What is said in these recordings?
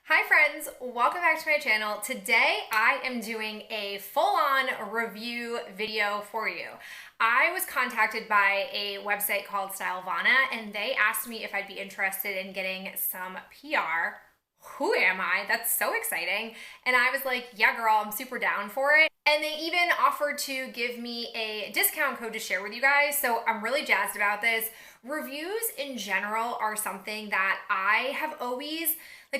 Hi friends, welcome back to my channel. Today I am doing a full-on review video for you. I was contacted by a website called Stylevana and they asked me if I'd be interested in getting some PR. Who am I? That's so exciting. And I was like, yeah girl, I'm super down for it. And they even offered to give me a discount code to share with you guys. So I'm really jazzed about this. Reviews in general are something that I have always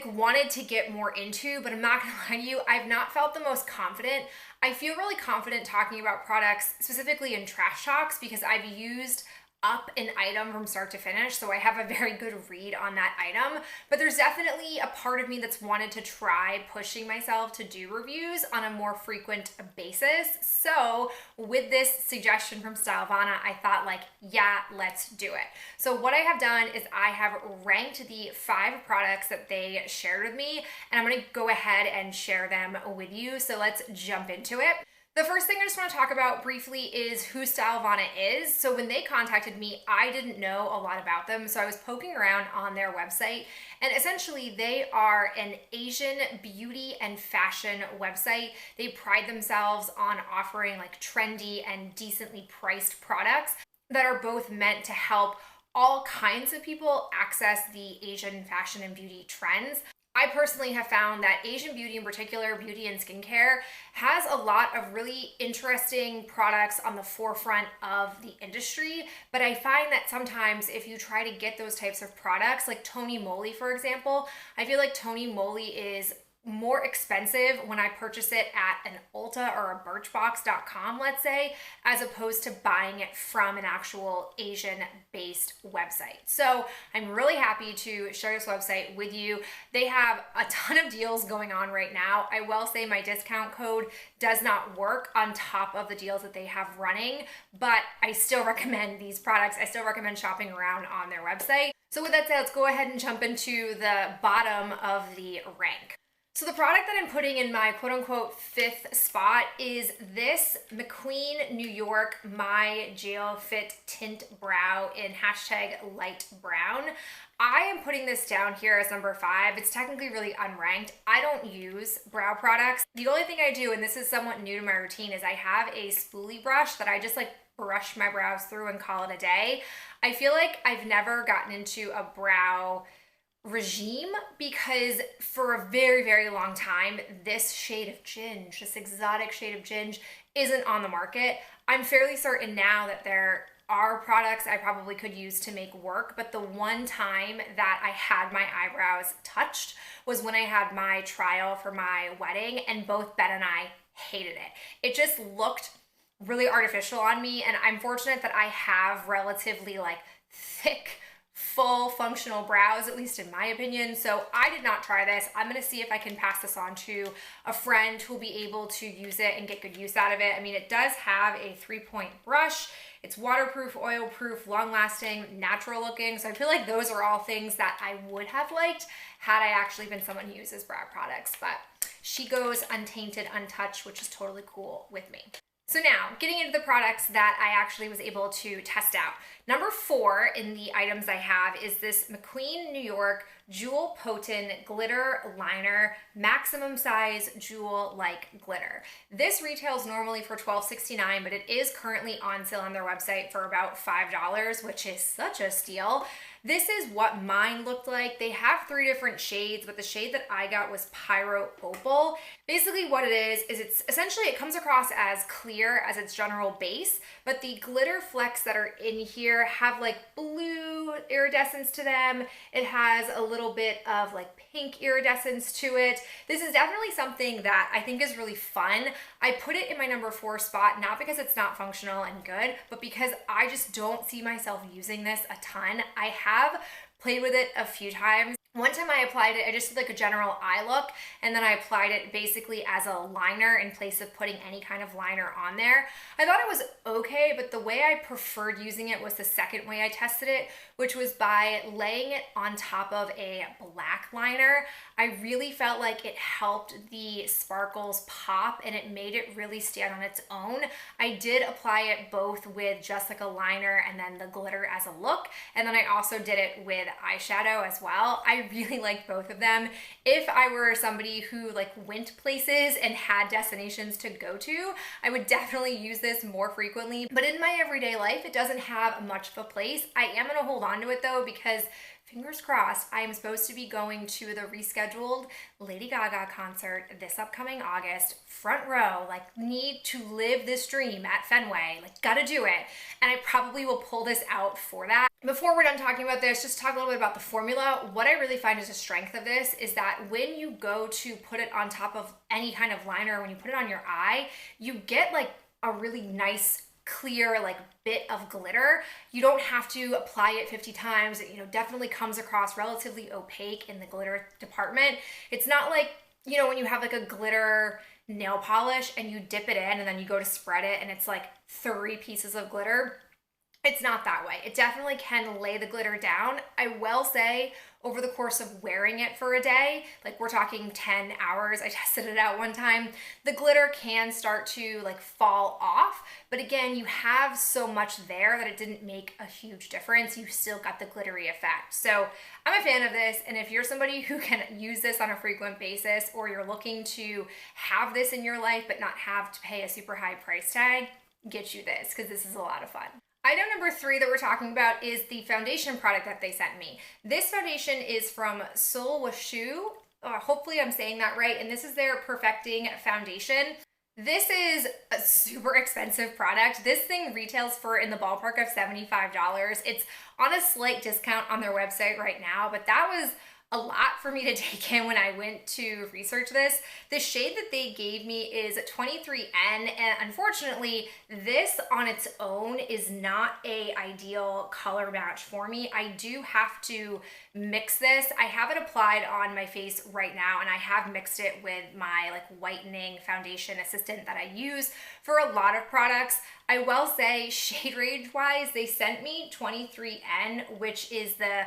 wanted to get more into, but I'm not gonna lie to you, I've not felt the most confident. I feel really confident talking about products, specifically in trash talks, because I've used up an item from start to finish, so I have a very good read on that item. But there's definitely a part of me that's wanted to try pushing myself to do reviews on a more frequent basis. So with this suggestion from Stylevana, I thought yeah, let's do it. So what I have done is I have ranked the 5 products that they shared with me, and I'm gonna go ahead and share them with you. So let's jump into it. The first thing I just want to talk about briefly is who Stylevana is. So when they contacted me, I didn't know a lot about them. So I was poking around on their website, and essentially they are an Asian beauty and fashion website. They pride themselves on offering trendy and decently priced products that are both meant to help all kinds of people access the Asian fashion and beauty trends. I personally have found that Asian beauty in particular, beauty and skincare, has a lot of really interesting products on the forefront of the industry, but I find that sometimes if you try to get those types of products, like Tony Moly for example, I feel like Tony Moly is more expensive when I purchase it at an Ulta or a Birchbox.com, let's say, as opposed to buying it from an actual Asian-based website. So I'm really happy to share this website with you. They have a ton of deals going on right now. I will say my discount code does not work on top of the deals that they have running, but I still recommend these products. I still recommend shopping around on their website. So with that said, let's go ahead and jump into the bottom of the rank. So the product that I'm putting in my quote-unquote 5th spot is this McQueen New York My Gel Fit Tint Brow in #light brown. I am putting this down here as number 5. It's technically really unranked. I don't use brow products. The only thing I do, and this is somewhat new to my routine, is I have a spoolie brush that I just brush my brows through and call it a day. I feel like I've never gotten into a brow regime because for a very, very long time, this shade of ginge, this exotic shade of ginge, isn't on the market. I'm fairly certain now that there are products I probably could use to make work, but the one time that I had my eyebrows touched was when I had my trial for my wedding, and both Ben and I hated it. It just looked really artificial on me, and I'm fortunate that I have relatively thick, full functional brows, at least in my opinion. So I did not try this. I'm gonna see if I can pass this on to a friend who will be able to use it and get good use out of it. I mean, it does have a 3-point brush. It's waterproof, oil-proof, long-lasting, natural looking. So I feel like those are all things that I would have liked had I actually been someone who uses brow products, but she goes untainted, untouched, which is totally cool with me. So now, getting into the products that I actually was able to test out. Number 4 in the items I have is this McQueen New York Jewel Potent Glitter Liner, maximum size jewel-like glitter. This retails normally for $12.69, but it is currently on sale on their website for about $5, which is such a steal. This is what mine looked like. They have 3 different shades, but the shade that I got was Pyro Opal. Basically what it is it's essentially, it comes across as clear as its general base, but the glitter flecks that are in here have blue iridescence to them. It has a little bit of pink iridescence to it. This is definitely something that I think is really fun. I put it in my number 4 spot, not because it's not functional and good, but because I just don't see myself using this a ton. I have played with it a few times. One time I applied it, I just did a general eye look, and then I applied it basically as a liner in place of putting any kind of liner on there. I thought it was okay, but the way I preferred using it was the second way I tested it, which was by laying it on top of a black liner. I really felt like it helped the sparkles pop and it made it really stand on its own. I did apply it both with just a liner and then the glitter as a look, and then I also did it with eyeshadow as well. I I really like both of them. If I were somebody who like went places and had destinations to go to, I would definitely use this more frequently. But in my everyday life, it doesn't have much of a place. I am gonna hold on to it though, because fingers crossed, I am supposed to be going to the rescheduled Lady Gaga concert this upcoming August, front row, like need to live this dream at Fenway, like gotta do it. And I probably will pull this out for that. Before we're done talking about this, just talk a little bit about the formula. What I really find is a strength of this is that when you go to put it on top of any kind of liner, when you put it on your eye, you get like a really nice clear like bit of glitter. You don't have to apply it 50 times. It, definitely comes across relatively opaque in the glitter department. It's not like, when you have like a glitter nail polish and you dip it in and then you go to spread it and it's like 3 pieces of glitter. It's not that way. It definitely can lay the glitter down. I will say over the course of wearing it for a day, like we're talking 10 hours, I tested it out one time, the glitter can start to like fall off. But again, you have so much there that it didn't make a huge difference. You still got the glittery effect. So I'm a fan of this. And if you're somebody who can use this on a frequent basis, or you're looking to have this in your life, but not have to pay a super high price tag, get you this, because this is a lot of fun. Item number 3 that we're talking about is the foundation product that they sent me. This foundation is from Solwashu. Hopefully I'm saying that right. And this is their Perfecting Foundation. This is a super expensive product. This thing retails for in the ballpark of $75. It's on a slight discount on their website right now, but that was a lot for me to take in when I went to research this. The shade that they gave me is 23N, and unfortunately, this on its own is not a ideal color match for me. I do have to mix this. I have it applied on my face right now, and I have mixed it with my like whitening foundation assistant that I use for a lot of products. I will say shade range wise, they sent me 23N, which is the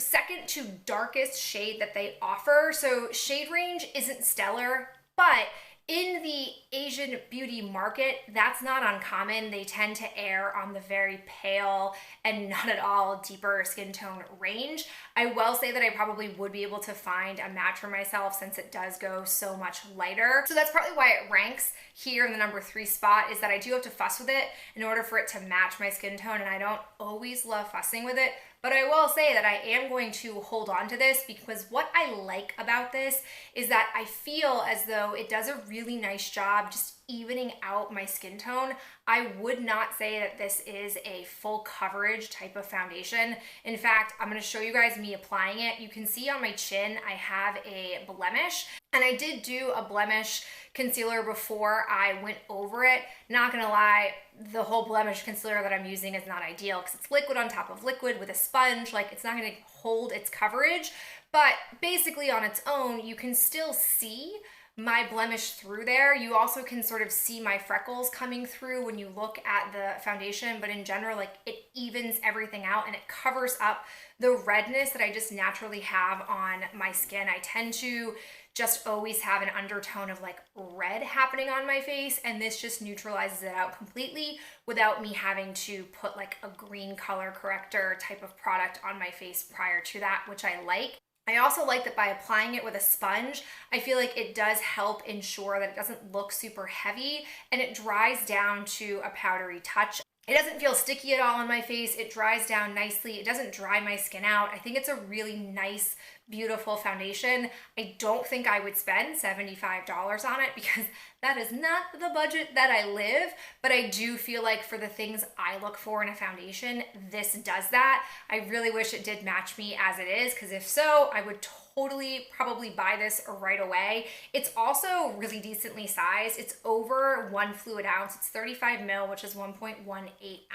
second to darkest shade that they offer. So shade range isn't stellar, but in the Asian beauty market, that's not uncommon. They tend to err on the very pale and not at all deeper skin tone range. I will say that I probably would be able to find a match for myself since it does go so much lighter. So that's probably why it ranks here in the number 3 spot, is that I do have to fuss with it in order for it to match my skin tone, and I don't always love fussing with it. But I will say that I am going to hold on to this, because what I like about this is that I feel as though it does a really nice job just evening out my skin tone. I would not say that this is a full coverage type of foundation. In fact, I'm going to show you guys me applying it. You can see on my chin I have a blemish, and I did do a blemish concealer before I went over it. Not gonna lie, the whole blemish concealer that I'm using is not ideal because it's liquid on top of liquid with a sponge. Like, it's not gonna hold its coverage, but basically on its own, you can still see my blemish through there. You also can sort of see my freckles coming through when you look at the foundation, but in general, like, it evens everything out and it covers up the redness that I just naturally have on my skin. I tend to just always have an undertone of like red happening on my face, and this just neutralizes it out completely without me having to put like a green color corrector type of product on my face prior to that, which I like. I also like that by applying it with a sponge, I feel like it does help ensure that it doesn't look super heavy and it dries down to a powdery touch. It doesn't feel sticky at all on my face. It dries down nicely. It doesn't dry my skin out. I think it's a really nice, beautiful foundation. I don't think I would spend $75 on it because that is not the budget that I live, but I do feel like for the things I look for in a foundation, this does that. I really wish it did match me as it is, because if so, I would totally probably buy this right away. It's also really decently sized. It's over 1 fluid ounce. It's 35 ml, which is 1.18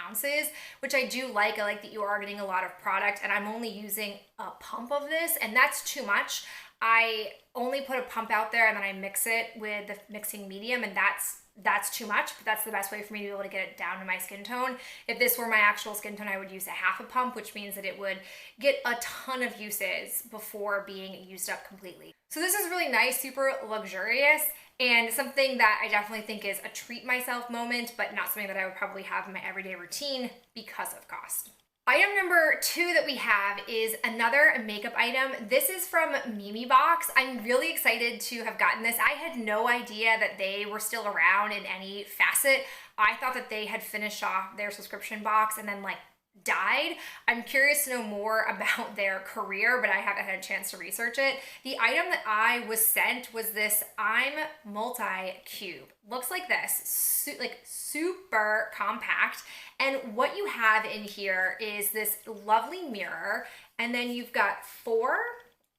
ounces, which I do like. I like that you are getting a lot of product, and I'm only using a pump of this, and that's too much. I only put a pump out there and then I mix it with the mixing medium, and that's too much, but that's the best way for me to be able to get it down to my skin tone. If this were my actual skin tone, I would use a half a pump, which means that it would get a ton of uses before being used up completely. So this is really nice, super luxurious, and something that I definitely think is a treat myself moment, but not something that I would probably have in my everyday routine because of cost. Item number 2 that we have is another makeup item. This is from Mimi Box. I'm really excited to have gotten this. I had no idea that they were still around in any facet. I thought that they had finished off their subscription box and then like died. I'm curious to know more about their career, but I haven't had a chance to research it. The item that I was sent was this I'm Multi-Cube. Looks like this, like super compact. And what you have in here is this lovely mirror, and then you've got 4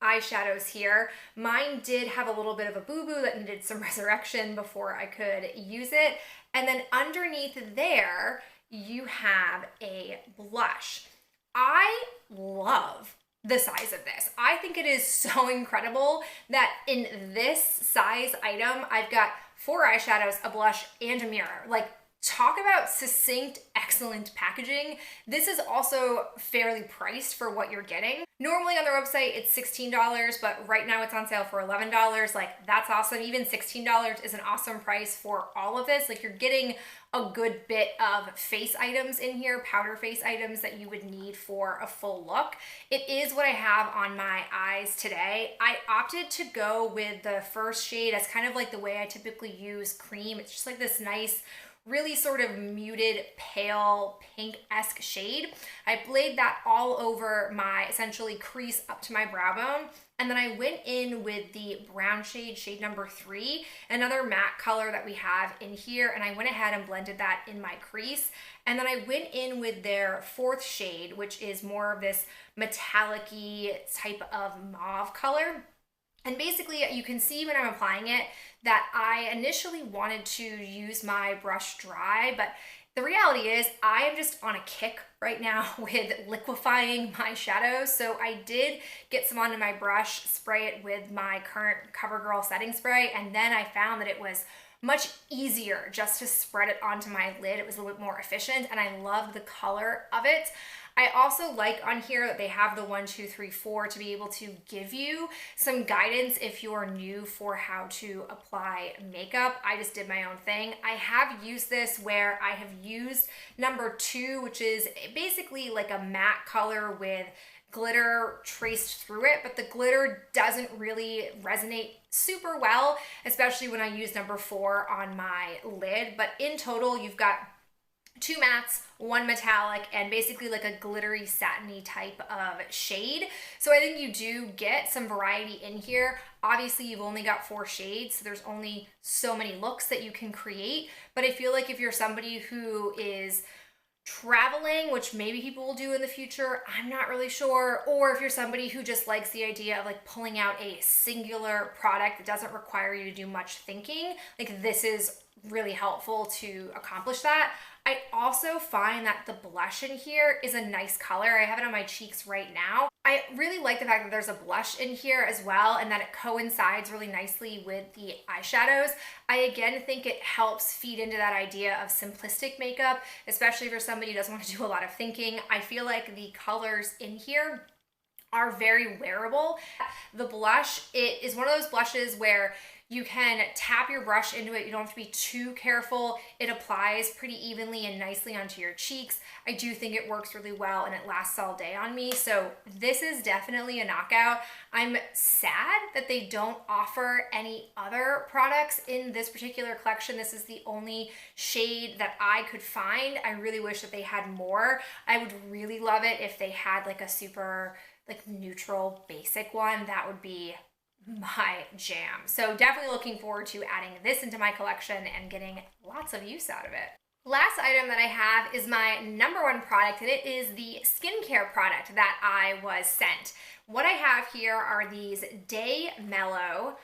eyeshadows here. Mine did have a little bit of a boo-boo that needed some resurrection before I could use it. And then underneath there, you have a blush. I love the size of this. I think it is so incredible that in this size item, I've got 4 eyeshadows, a blush, and a mirror. Like, talk about succinct, excellent packaging. This is also fairly priced for what you're getting. Normally on their website, it's $16, but right now it's on sale for $11. Like, that's awesome. Even $16 is an awesome price for all of this. Like, you're getting a good bit of face items in here, powder face items that you would need for a full look. It is what I have on my eyes today. I opted to go with the first shade as kind of like the way I typically use cream. It's just like this nice, really sort of muted, pale, pink-esque shade. I laid that all over my essentially crease up to my brow bone. And then I went in with the brown shade, shade number 3, another matte color that we have in here. And I went ahead and blended that in my crease. And then I went in with their 4th shade, which is more of this metallic-y type of mauve color. And basically, you can see when I'm applying it that I initially wanted to use my brush dry, but the reality is I am just on a kick right now with liquefying my shadows. So I did get some onto my brush, spray it with my current CoverGirl setting spray, and then I found that it was much easier just to spread it onto my lid. It was a little bit more efficient, and I loved the color of it. I also like on here that they have the 1, 2, 3, 4 to be able to give you some guidance if you're new for how to apply makeup. I just did my own thing. I have used this where I have used number 2, which is basically like a matte color with glitter traced through it, but the glitter doesn't really resonate super well, especially when I use number 4 on my lid. But in total, you've got 2 mattes, 1 metallic, and basically like a glittery satiny type of shade. So I think you do get some variety in here. Obviously, you've only got 4 shades, so there's only so many looks that you can create. But I feel like if you're somebody who is traveling, which maybe people will do in the future, I'm not really sure, or if you're somebody who just likes the idea of like pulling out a singular product that doesn't require you to do much thinking, like this is really helpful to accomplish that. I also find that the blush in here is a nice color. I have it on my cheeks right now. I really like the fact that there's a blush in here as well, and that it coincides really nicely with the eyeshadows. I again think it helps feed into that idea of simplistic makeup, especially for somebody who doesn't want to do a lot of thinking. I feel like the colors in here are very wearable. The blush, it is one of those blushes where you can tap your brush into it. You don't have to be too careful. It applies pretty evenly and nicely onto your cheeks. I do think it works really well and it lasts all day on me. So this is definitely a knockout. I'm sad that they don't offer any other products in this particular collection. This is the only shade that I could find. I really wish that they had more. I would really love it if they had like a super like neutral basic one. That would be my jam. So definitely looking forward to adding this into my collection and getting lots of use out of it. Last item that I have is my number 1 product, and it is the skincare product that I was sent. What I have here are these Day Mellow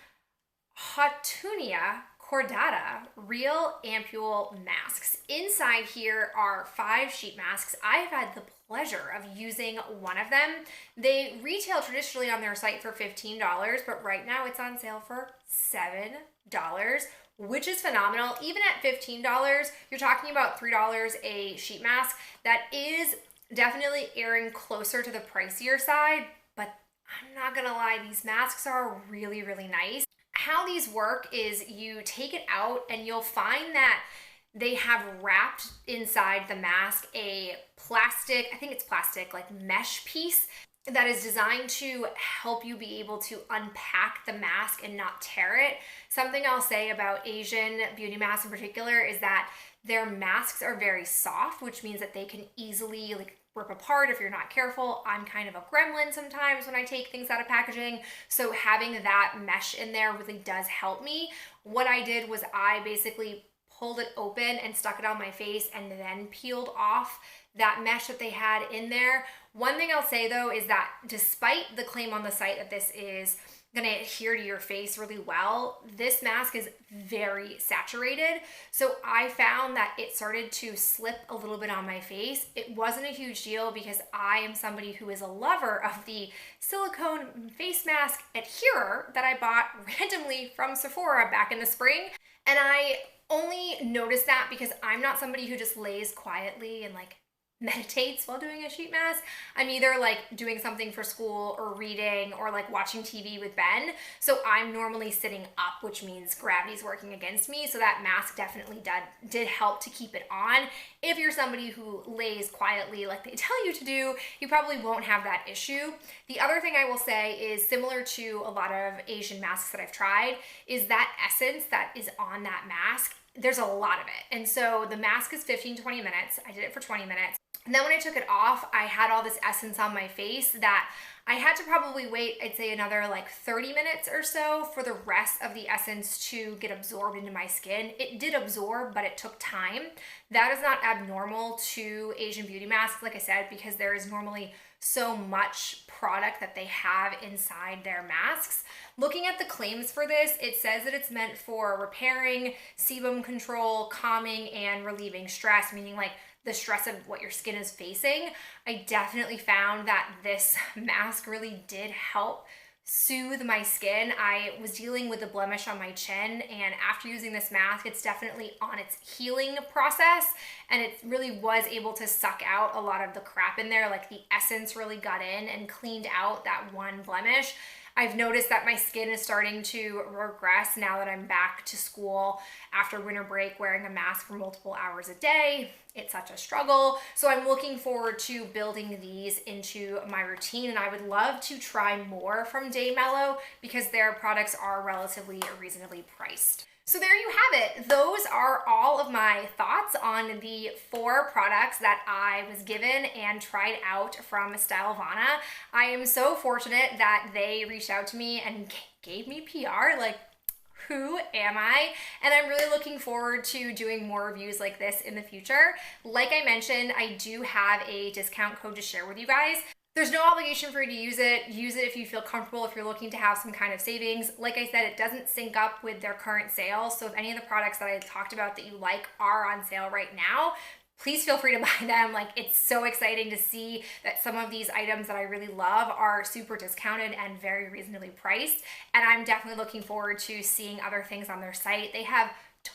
Hautunia Cordata Real Ampule Masks. Inside here are 5 sheet masks. I've had the pleasure of using one of them. They retail traditionally on their site for $15, but right now it's on sale for $7, which is phenomenal. Even at $15, you're talking about $3 a sheet mask. That is definitely erring closer to the pricier side, but I'm not gonna lie, these masks are really, really nice. How these work is you take it out and you'll find that they have wrapped inside the mask a plastic, I think it's plastic, like mesh piece that is designed to help you be able to unpack the mask and not tear it. Something I'll say about Asian beauty masks in particular is that their masks are very soft, which means that they can easily like rip apart if you're not careful. I'm kind of a gremlin sometimes when I take things out of packaging, so having that mesh in there really does help me. What I did was I basically pulled it open and stuck it on my face and then peeled off that mesh that they had in there. One thing I'll say though is that despite the claim on the site that this is gonna adhere to your face really well, this mask is very saturated. So I found that it started to slip a little bit on my face. It wasn't a huge deal because I am somebody who is a lover of the silicone face mask adherer that I bought randomly from Sephora back in the spring. And I only noticed that because I'm not somebody who just lays quietly and like meditates while doing a sheet mask. I'm either like doing something for school or reading or like watching TV with Ben. So I'm normally sitting up, which means gravity's working against me. So that mask definitely did help to keep it on. If you're somebody who lays quietly like they tell you to do, you probably won't have that issue. The other thing I will say is similar to a lot of Asian masks that I've tried is that essence that is on that mask. There's a lot of it. And so the mask is 15 to 20 minutes. I did it for 20 minutes. And then when I took it off, I had all this essence on my face that I had to probably wait, I'd say another like 30 minutes or so for the rest of the essence to get absorbed into my skin. It did absorb, but it took time. That is not abnormal to Asian beauty masks, like I said, because there is normally so much product that they have inside their masks. Looking at the claims for this, it says that it's meant for repairing, sebum control, calming, and relieving stress, meaning like the stress of what your skin is facing. I definitely found that this mask really did help soothe my skin. I was dealing with a blemish on my chin, and after using this mask, it's definitely on its healing process, and it really was able to suck out a lot of the crap in there. Like the essence really got in and cleaned out that one blemish. I've noticed that my skin is starting to regress now that I'm back to school after winter break wearing a mask for multiple hours a day. It's such a struggle. So I'm looking forward to building these into my routine, and I would love to try more from Day Mellow because their products are relatively reasonably priced. So there you have it. Those are all of my thoughts on the 4 products that I was given and tried out from Stylevana. I am so fortunate that they reached out to me and gave me PR. Like, who am I? And I'm really looking forward to doing more reviews like this in the future. Like I mentioned, I do have a discount code to share with you guys. There's no obligation for you to use it. Use it if you feel comfortable, if you're looking to have some kind of savings. Like I said, it doesn't sync up with their current sale. So if any of the products that I talked about that you like are on sale right now, please feel free to buy them. Like, it's so exciting to see that some of these items that I really love are super discounted and very reasonably priced. And I'm definitely looking forward to seeing other things on their site. They have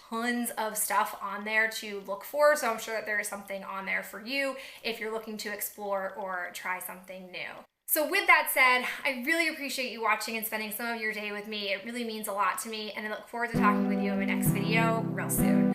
tons of stuff on there to look for, so I'm sure that there is something on there for you if you're looking to explore or try something new. So with that said, I really appreciate you watching and spending some of your day with me. It really means a lot to me, and I look forward to talking with you in my next video real soon.